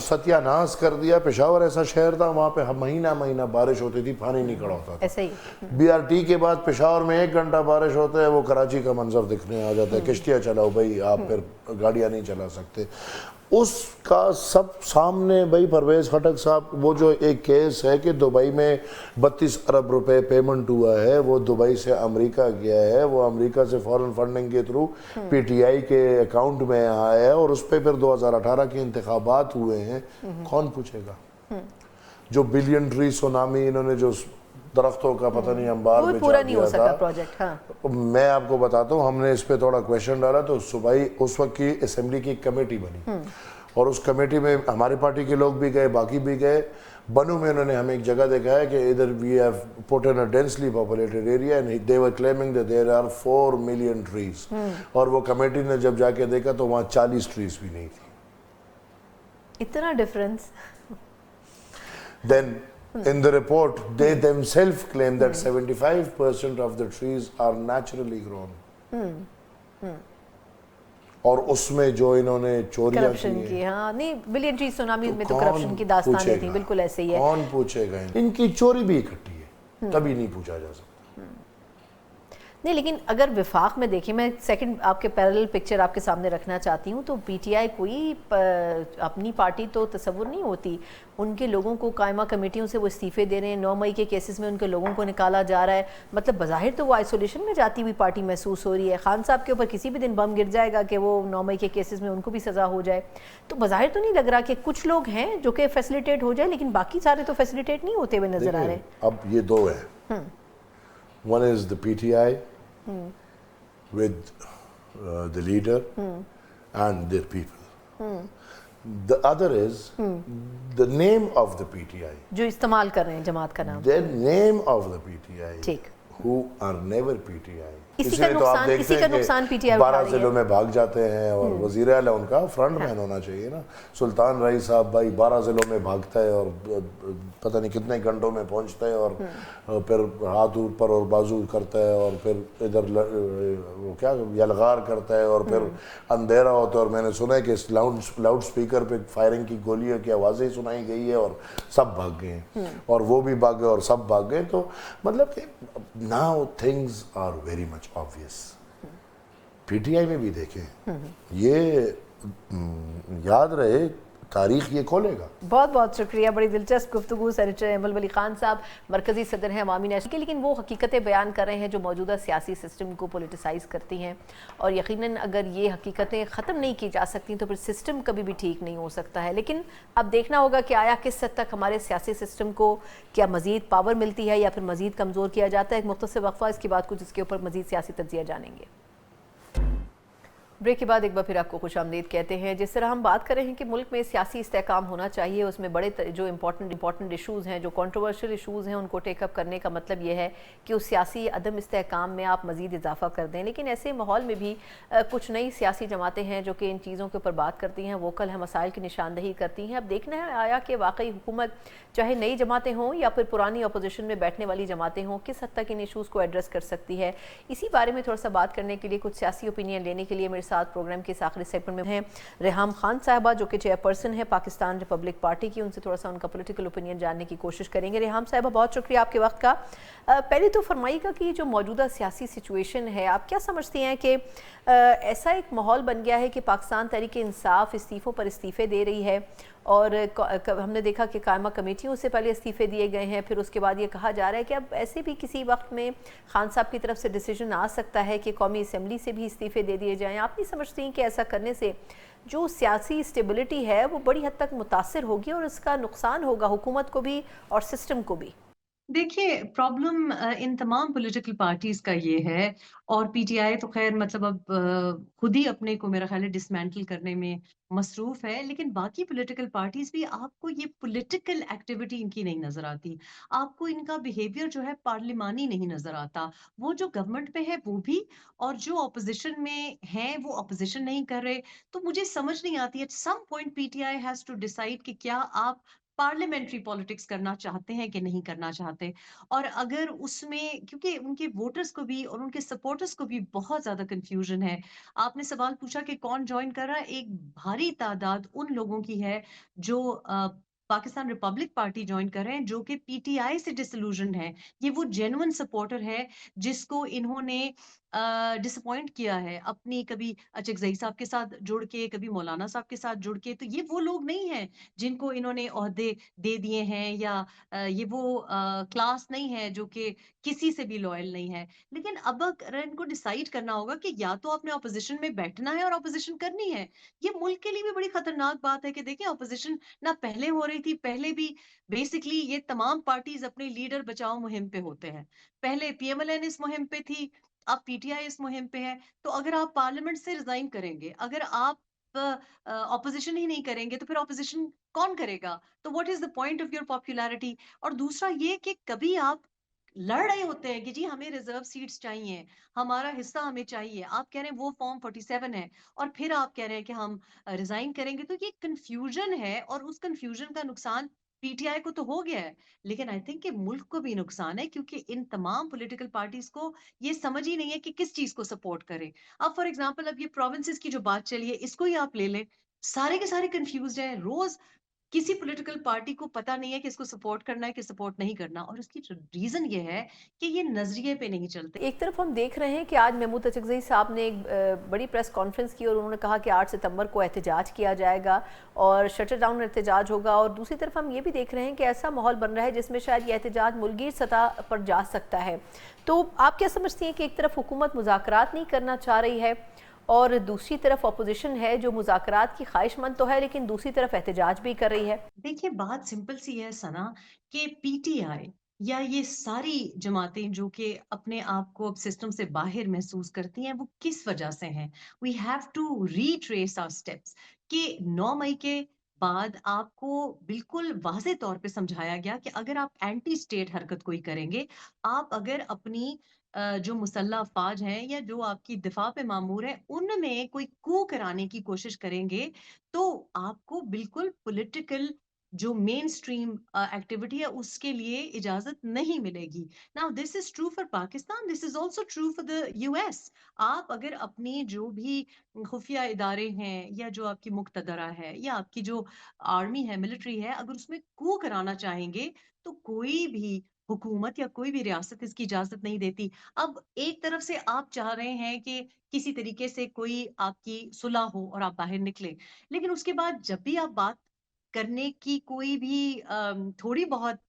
ستیہ ناس کر دیا. پشاور ایسا شہر تھا وہاں پہ مہینہ مہینہ بارش ہوتی تھی, پانی نہیں کھڑا ہوتا تھا. ایسے ہی بی آر ٹی کے بعد پشاور میں 1 گھنٹہ بارش ہوتا ہے, وہ کراچی کا منظر دکھنے آ جاتا ہے, کشتیاں چلاؤ بھائی, آپ پھر گاڑیاں نہیں چلا سکتے. اس کا سب سامنے بھائی پرویز خٹک صاحب, وہ جو ایک کیس ہے کہ دبئی میں 32 ارب روپے پیمنٹ ہوا ہے, وہ دبئی سے امریکہ گیا ہے, وہ امریکہ سے فورن فنڈنگ کے تھرو پی ٹی آئی کے اکاؤنٹ میں آیا ہے, اور اس پہ پھر 2018 کے انتخابات ہوئے ہیں. کون پوچھے گا؟ جو بلین ٹری سونامی انہوں نے جو درختوں کا پتہ نہیں انبار میں پورا نہیں ہو دیا سکا تھا پروجیکٹ. میں آپ کو بتاتا ہوں, ہم نے اس پہ تھوڑا کویشچن ڈالا تو صوبائی اس وقت کی اسمبلی کی کمیٹی بنی, اور اس کمیٹی میں ہماری پارٹی کے لوگ بھی گئے, باقی بھی گئے. بنو میں انہوں نے ہمیں ایک جگہ دیکھا ہے کہ ادھر we have put in a densely populated area and they were claiming that there are 4 million trees, اور وہ کمیٹی نے جب جا کے دیکھا تو وہاں 40 ٹریز بھی نہیں تھی. اتنا difference. Then in the report they themselves claim that 75% of the trees are naturally grown. اور اس میں جو انہوں نے چوریاں کرپشن کی, ہاں نہیں بلین ٹری سونامی میں تو کرپشن کی داستانیں تھیں, بالکل ایسے ہی ہے. کون پوچھے گا؟ ان کی چوری بھی اکٹھی ہے, تبھی نہیں پوچھا جا سکتا. نہیں لیکن اگر وفاق میں دیکھیں, میں سیکنڈ آپ کے پیرلل پکچر آپ کے سامنے رکھنا چاہتی ہوں, تو پی ٹی آئی کوئی اپنی پارٹی تو تصور نہیں ہوتی. ان کے لوگوں کو قائمہ کمیٹیوں سے وہ استعفے دے رہے ہیں, 9 مئی کے کیسز میں ان کے لوگوں کو نکالا جا رہا ہے. مطلب بظاہر تو وہ آئسولیشن میں جاتی ہوئی پارٹی محسوس ہو رہی ہے. خان صاحب کے اوپر کسی بھی دن بم گر جائے گا کہ وہ 9 مئی کے کیسز میں ان کو بھی سزا ہو جائے. تو بظاہر تو نہیں لگ رہا کہ کچھ لوگ ہیں جو کہ فیسیلیٹیٹ ہو جائے, لیکن باقی سارے تو فیسیلیٹیٹ نہیں ہوتے ہوئے نظر آ رہے ہیں. اب یہ دو ہیں, one is the P T I with the leader and their people. The other is the name of the PTI. جو استعمال کر رہے ہیں جماعت کا نام. The name of the PTI. ٹھیک. Who are never PTI. اسی کا نقصان پی ٹی آئی 12 ضلعوں میں بھاگ جاتے ہیں, اور وزیر اعلیٰ ان کا فرنٹ مین ہونا چاہیے نا. سلطان رائی صاحب بھائی 12 ضلعوں میں بھاگتا ہے اور پتہ نہیں کتنے گھنٹوں میں پہنچتا ہے, اور پھر ہاتھ اوپر اور بازو کرتا ہے, اور پھر ادھر وہ کیا یلغار کرتا ہے, اور پھر اندھیرا ہوتا ہے, اور میں نے سنا ہے کہ لاؤڈ سپیکر پہ فائرنگ کی گولیوں کی آوازیں سنائی گئی ہے, اور سب بھاگ گئے ہیں, اور وہ بھی بھاگ گئے اور سب بھاگ گئے. تو مطلب کہ now things are very much obvious. P T I میں بھی دیکھیں, یہ یاد رہے تاریخ یہ کھولے گا. بہت بہت شکریہ, بڑی دلچسپ گفتگو. سینیٹر ایمل ولی خان صاحب مرکزی صدر ہیں عوامی نیشنل کے, لیکن وہ حقیقتیں بیان کر رہے ہیں جو موجودہ سیاسی سسٹم کو پولیٹیسائز کرتی ہیں, اور یقیناً اگر یہ حقیقتیں ختم نہیں کی جا سکتی تو پھر سسٹم کبھی بھی ٹھیک نہیں ہو سکتا ہے. لیکن اب دیکھنا ہوگا کہ آیا کس حد تک ہمارے سیاسی سسٹم کو کیا مزید پاور ملتی ہے یا پھر مزید کمزور کیا جاتا ہے. ایک مختصر وقفہ, اس کے بعد کچھ اس کے اوپر مزید سیاسی تجزیہ جانیں گے. بریک کے بعد ایک بار پھر آپ کو خوش آمدید کہتے ہیں. جس طرح ہم بات کر رہے ہیں کہ ملک میں سیاسی استحکام ہونا چاہیے, اس میں بڑے جو امپورٹنٹ ایشوز ہیں, جو کنٹروورشل ایشوز ہیں, ان کو ٹیک اپ کرنے کا مطلب یہ ہے کہ اس سیاسی عدم استحکام میں آپ مزید اضافہ کر دیں. لیکن ایسے ماحول میں بھی کچھ نئی سیاسی جماعتیں ہیں جو کہ ان چیزوں کے اوپر بات کرتی ہیں, ووکل ہیں, مسائل کی نشاندہی کرتی ہیں. اب دیکھنا ہے آیا کہ واقعی حکومت چاہے نئی جماعتیں ہوں یا پھر پرانی اپوزیشن میں بیٹھنے والی جماعتیں ہوں, کس حد تک ان ایشوز کو ایڈریس کر سکتی ہے. اسی بارے میں تھوڑا سا بات کرنے کے لیے, کچھ سیاسی اوپینین لینے کے لیے میرے ساتھ پروگرام کے آخری سیگمنٹ میں ہیں ریحام خان صاحبہ, جو کہ چیئر پرسن ہے پاکستان ریپبلک پارٹی کی. ان سے تھوڑا سا ان کا پولیٹیکل اوپینین جاننے کی کوشش کریں گے. ریحام صاحبہ بہت شکریہ آپ کے وقت کا. پہلے تو فرمائیے گا کہ جو موجودہ سیاسی سچویشن ہے, آپ کیا سمجھتی ہیں کہ ایسا ایک ماحول بن گیا ہے کہ پاکستان تحریک انصاف استعفوں پر استعفے دے رہی ہے, اور ہم نے دیکھا کہ قائمہ کمیٹیوں سے پہلے استعفے دیے گئے ہیں, پھر اس کے بعد یہ کہا جا رہا ہے کہ اب ایسے بھی کسی وقت میں خان صاحب کی طرف سے ڈیسیجن آ سکتا ہے کہ قومی اسمبلی سے بھی استعفے دے دیے جائیں. آپ نہیں سمجھتی ہیں کہ ایسا کرنے سے جو سیاسی اسٹیبلٹی ہے وہ بڑی حد تک متاثر ہوگی اور اس کا نقصان ہوگا حکومت کو بھی اور سسٹم کو بھی؟ देखिए प्रॉब्लम इन तमाम पॉलिटिकल पार्टीज का ये है, और पीटीआई तो खैर मतलब अब खुद ही अपने को मेरा ख्याल है डिसमेंटल करने में मसरूफ है, लेकिन बाकी पॉलिटिकल पार्टीज भी, आपको ये पॉलिटिकल एक्टिविटी इनकी नहीं नजर आती, आपको इनका बिहेवियर जो है पार्लिमानी नहीं नजर आता। वो जो गवर्नमेंट में है वो भी, और जो ऑपोजिशन में है वो ऑपोजिशन नहीं कर रहे। तो मुझे समझ नहीं आती, at some point PTI has to decide कि क्या आप पार्लियामेंट्री पॉलिटिक्स करना चाहते हैं कि नहीं करना चाहते। और अगर उसमें, क्योंकि उनके वोटर्स को भी और उनके सपोर्टर्स को भी बहुत ज्यादा कंफ्यूजन है। आपने सवाल पूछा कि कौन ज्वाइन कर रहा है, एक भारी तादाद उन लोगों की है जो पाकिस्तान रिपब्लिक पार्टी ज्वाइन कर रहे हैं, जो कि पीटीआई से डिसइल्यूजन्ड है। ये वो जेन्युइन सपोर्टर है जिसको इन्होंने डिसअपॉइंट किया है, अपनी कभी अचकजई साहब के साथ जुड़ के, कभी मौलाना साहब के साथ जुड़ के। तो ये वो लोग नहीं हैं जिनको इन्होंने ओहदे दे दिए हैं, या ये वो क्लास नहीं है जो कि किसी से भी लॉयल नहीं है। लेकिन अब अगर इनको डिसाइड करना होगा कि या तो आपने ऑपोजिशन में बैठना है और ऑपोजिशन करनी है। ये मुल्क के लिए भी बड़ी खतरनाक बात है कि देखिए ऑपोजिशन ना पहले हो रही थी, पहले भी बेसिकली ये तमाम पार्टीज अपने लीडर बचाओ मुहिम पे होते हैं। पहले पीएमएलएन इस मुहिम पे थी, अब पीटीआई इस मुहिम पे है। तो अगर आप पार्लियामेंट से रिजाइन करेंगे, अगर आप ऑपोजिशन ही नहीं करेंगे, तो फिर ऑपोजिशन कौन करेगा? तो what is the point of your popularity? और दूसरा ये कि कभी आप लड़ रहे होते हैं कि जी हमें रिजर्व सीट्स चाहिए, हमारा हिस्सा हमें चाहिए, आप कह रहे हैं वो फॉर्म 47 है, और फिर आप कह रहे हैं कि हम रिजाइन करेंगे। तो ये कंफ्यूजन है, और उस कंफ्यूजन का नुकसान पीटीआई को तो हो गया है, लेकिन आई थिंक कि मुल्क को भी नुकसान है, क्योंकि इन तमाम पॉलिटिकल पार्टीज को ये समझ ही नहीं है कि किस चीज को सपोर्ट करें। अब फॉर एग्जांपल, अब ये प्रोविंसेस की जो बात चली है, इसको ही आप ले लें, सारे के सारे कंफ्यूज्ड हैं। रोज किसी पॉलिटिकल पार्टी को पता नहीं है कि इसको सपोर्ट करना है कि सपोर्ट नहीं करना, और उसकी रीजन ये है कि ये नजरिए पे नहीं चलते। एक तरफ हम देख रहे हैं कि आज महमूद अचकज़ई साहब ने एक बड़ी प्रेस कॉन्फ्रेंस की और उन्होंने कहा कि 8 सितंबर को एहतजाज किया जाएगा और शटर डाउन एहतजाज होगा, और दूसरी तरफ हम ये भी देख रहे हैं कि ऐसा माहौल बन रहा है जिसमें शायद ये एहतजाज मुल्कीर सतह पर जा सकता है। तो आप क्या समझती हैं कि एक तरफ हुकूमत मुज़ाकरात नहीं करना चाह रही है और दूसरी तरफ अपोजिशन है जो मुज़ाकरात की ख्वाहिशमंद तो है लेकिन दूसरी तरफ एहतजाज भी कर रही है? देखिए बात सिंपल सी है सना, कि पीटीआई या ये सारी जमातें जो कि अपने आप को अब सिस्टम से बाहर महसूस करती हैं, वो किस वजह से हैं? We have to retrace our steps. कि 9 मई के बाद आपको बिल्कुल वाज़ेह तौर पे समझाया गया कि अगर आप एंटी स्टेट हरकत कोई करेंगे, आप अगर अपनी जो मुसल्लह अफ़वाज हैं या जो आपकी दिफा पे मामूर हैं, उनमें कोई कू कराने की कोशिश करेंगे, तो आपको बिल्कुल पॉलिटिकल जो मेन स्ट्रीम एक्टिविटी है उसके लिए इजाजत नहीं मिलेगी। Now this is true for Pakistan, this is also true for the US. आप अगर अपनी जो भी खुफिया इदारे हैं, या जो आपकी मुक्तदरा है, या आपकी जो आर्मी है, मिलिट्री है, अगर उसमें कू कराना चाहेंगे, तो कोई भी हुकूमत या कोई भी रियासत इसकी इजाजत नहीं देती। अब एक तरफ से आप चाह रहे हैं कि किसी तरीके से कोई आपकी सुलह हो और आप बाहर निकले, लेकिन उसके बाद जब भी आप बात करने की कोई भी थोड़ी बहुत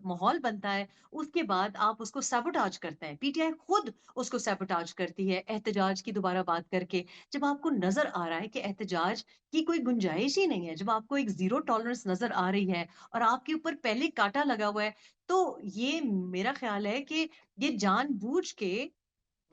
माहौल बनता है, उसके बाद आप उसको सैबोटाज करते हैं। पीटीआई खुद उसको सैबोटाज करती है एहतजाज की दोबारा बात करके। जब आपको नजर आ रहा है कि एहतजाज की कोई गुंजाइश ही नहीं है, जब आपको एक जीरो टॉलरेंस नजर आ रही है और आपके ऊपर पहले कांटा लगा हुआ है, तो ये मेरा ख्याल है कि ये जानबूझ के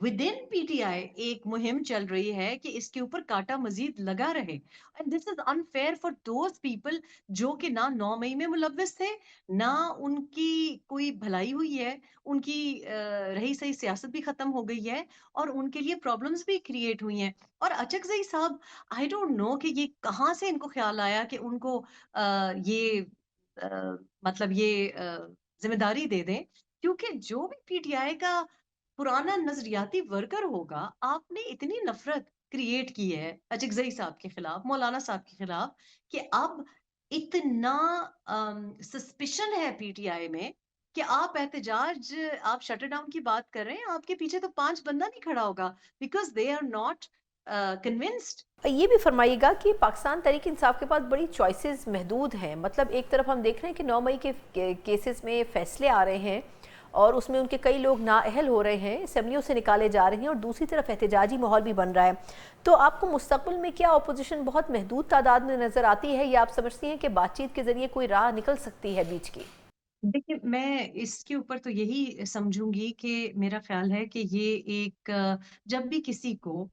विद इन पीटीआई एक मुहिम चल रही है कि इसके ऊपर कांटा मजीद लगा रहे। And this is unfair for those people जो कि ना 9 मई में मुलव्विस थे, ना उनकी कोई भलाई हुई है, उनकी रही सही सियासत भी खत्म हो गई है, और उनके लिए प्रॉब्लम्स भी क्रिएट हुई हैं। और अचकजई साहब, आई डोंट नो कि ये कहाँ से इनको ख्याल आया कि उनको ये मतलब ये जिम्मेदारी दे दें, क्योंकि जो भी पीटीआई का पुराना नजरियाती वर्कर होगा, आपने इतनी नफरत क्रिएट की है अचकजई साहब के खिलाफ, मौलाना साहब के खिलाफ, कि अब इतना सस्पिशन है पीटीआई में कि आप एहतजाज, आप शटर डाउन की बात कर रहे हैं, आपके पीछे तो 5 बंदा नहीं खड़ा होगा, because they are not convinced. ये भी फरमाइएगा कि पाकिस्तान तहरीक इंसाफ के पास बड़ी चॉइसेस महदूद हैं। मतलब एक तरफ हम देख रहे हैं कि 9 मई के केसेस में फैसले आ रहे हैं और उसमें उनके कई लोग नाअहल हो रहे हैं, असेंबलियों से निकाले जा रहे हैं, और दूसरी तरफ एहतजाजी माहौल भी बन रहा है। तो आपको मुस्तकबिल में क्या अपोजिशन बहुत महदूद तादाद में नज़र आती है, या आप समझती हैं कि बातचीत के ज़रिए कोई राह निकल सकती है बीच की? देखिए, मैं इसके ऊपर तो यही समझूंगी कि मेरा ख्याल है कि ये एक जब भी किसी को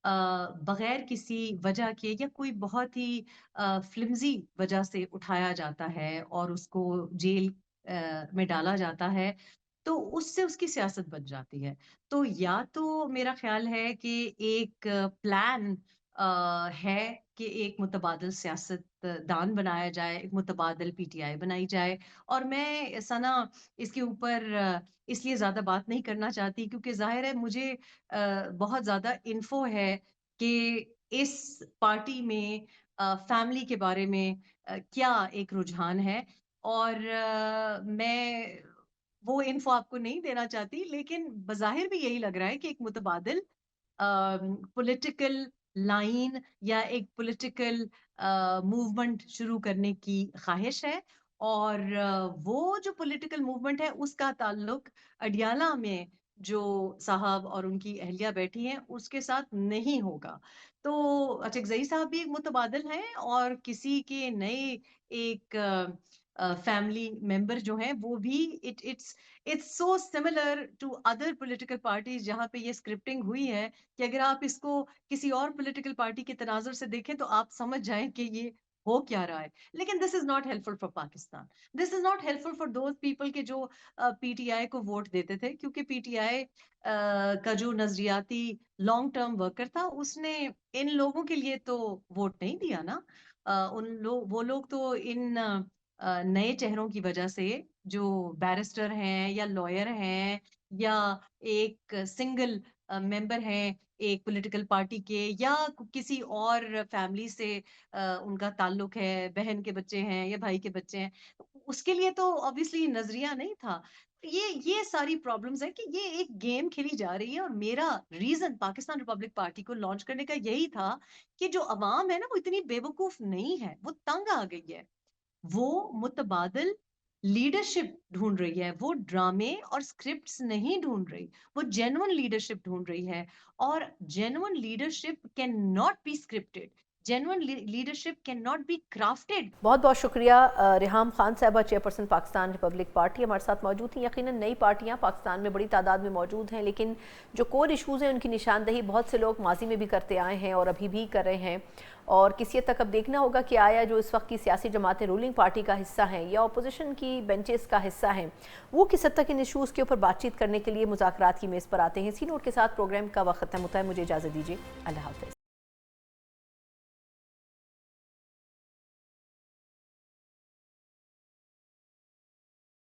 बगैर किसी वजह के या कोई बहुत ही फ्लिमजी वजह से उठाया जाता है और उसको जेल में डाला जाता है, तो उससे उसकी सियासत बन जाती है। तो या तो मेरा ख्याल है कि एक प्लान है कि एक मुतबादल सियासत दान बनाया जाए, एक मुतबादल पीटीआई बनाई जाए। और मैं सना इसके ऊपर इसलिए ज्यादा बात नहीं करना चाहती क्योंकि जाहिर है मुझे बहुत ज्यादा इन्फो है कि इस पार्टी में फैमिली के बारे में क्या एक रुझान है। और मैं वो इन्फो आपको नहीं देना चाहती, लेकिन बज़ाहिर भी यही लग रहा है कि एक मुतबादिल पॉलिटिकल लाइन या एक पॉलिटिकल मूवमेंट शुरू करने की ख्वाहिश है। और वो जो पॉलिटिकल मूवमेंट है उसका ताल्लुक अडियाला में जो साहब और उनकी अहलिया बैठी हैं उसके साथ नहीं होगा। तो अचकजई साहब भी एक मुतबादिल हैं और किसी के नए एक फैमिली मेंबर जो हैं वो भी it's so similar to other political parties जहां पे ये स्क्रिप्टिंग हुई है कि अगर आप इसको किसी और पॉलिटिकल पार्टी के तनाजुर से देखें तो आप समझ जाएं कि ये हो क्या रहा है। लेकिन this is not helpful for Pakistan, this is not helpful for those people के जो पीटीआई को वोट देते थे, क्योंकि पीटीआई का जो नजरियाती लॉन्ग टर्म वर्कर था उसने इन लोगों के लिए तो वोट नहीं दिया ना। वो लोग तो इन नए चेहरों की वजह से जो बैरिस्टर हैं या लॉयर हैं या एक सिंगल मेंबर हैं एक पॉलिटिकल पार्टी के या किसी और फैमिली से उनका ताल्लुक है, बहन के बच्चे हैं या भाई के बच्चे हैं, उसके लिए तो ऑब्वियसली नजरिया नहीं था। ये सारी प्रॉब्लम्स है कि ये एक गेम खेली जा रही है। और मेरा रीजन पाकिस्तान रिपब्लिक पार्टी को लॉन्च करने का यही था कि जो अवाम है ना वो इतनी बेवकूफ नहीं है, वो तंग आ गई है, वो मुतबादल लीडरशिप ढूंढ रही है, वो ड्रामे और स्क्रिप्ट्स नहीं ढूंढ रही, वो जेन्युइन लीडरशिप ढूंढ रही है। और genuine leadership can not be scripted, genuine leadership can not be crafted. बहुत बहुत शुक्रिया रिहाम खान साहबा, चेयरपर्सन पाकिस्तान रिपब्लिक पार्टी, हमारे साथ मौजूद थी। यकीनन नई पार्टियां पाकिस्तान में बड़ी तादाद में मौजूद हैं, लेकिन जो कोर इशूज़ हैं उनकी निशानदही बहुत से लोग माजी में भी करते आए हैं और अभी भी कर रहे हैं। और किसी हद तक अब देखना होगा कि आया जो इस वक्त की सियासी जमातें रूलिंग पार्टी का हिस्सा हैं या अपोजिशन की बेंचेस का हिस्सा हैं, वो किस हद तक इन इशूज़ के ऊपर बातचीत करने के लिए मुज़ाकरात की मेज़ पर आते हैं। इसी नोट के साथ प्रोग्राम का वक्त ख़त्म होता है। मुझे इजाज़त दीजिए। अल्लाह हाफ़िज़।